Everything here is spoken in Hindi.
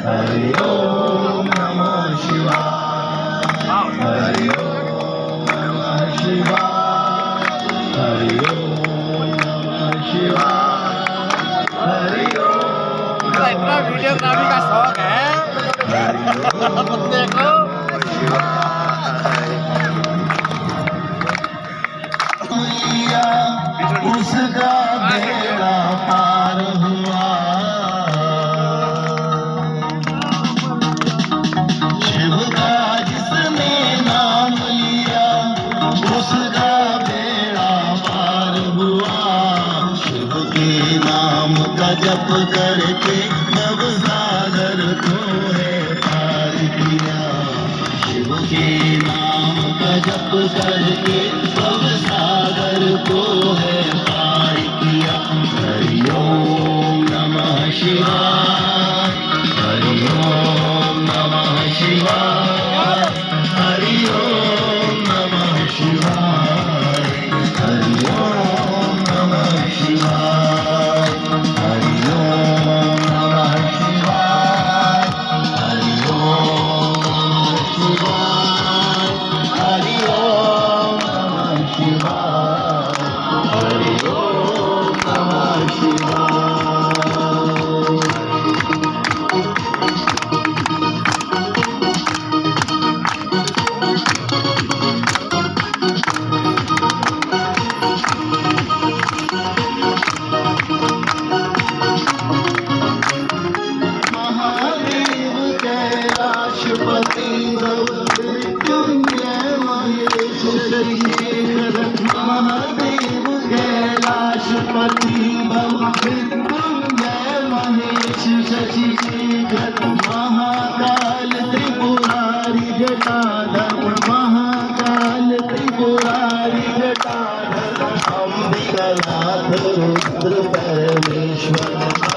हरि ओम नमः शिवाय। हरि ओम नमः शिवाय। हरि ओम नमः शिवाय। हरि ओम इतना वीडियोग्राफी का शौक है बंदे को। उसका बेड़ा पार हुआ। शिव का जिसने नाम लिया उसका बेड़ा पार हुआ। शिव के नाम का जप करके नव सागर को है पार किया। शिव के नाम का जप करके नव सागर को है पार किया। हरि ओम नमः शिवाय। हरि ओम नमः शिवाय। हरि ओम नमः शिवाय। हरि ओम नमः शिवाय। हरि ओम नमः शिवाय। हरि ओम नमः शिवाय। हरि ओम नमः शिवाय। हरि ओम नमः शिवाय। महादेव कैलाशपति मृत्युंजय महेश शशिशेखर। महादेव कैलाशपति मृत्युंजय महेश शशिशेखर। महाकाल त्रिपुरारी जटाधर। महाकाल त्रिपुरारी जटाधर। अंबिकानाथ रुद्र परमेश्वर।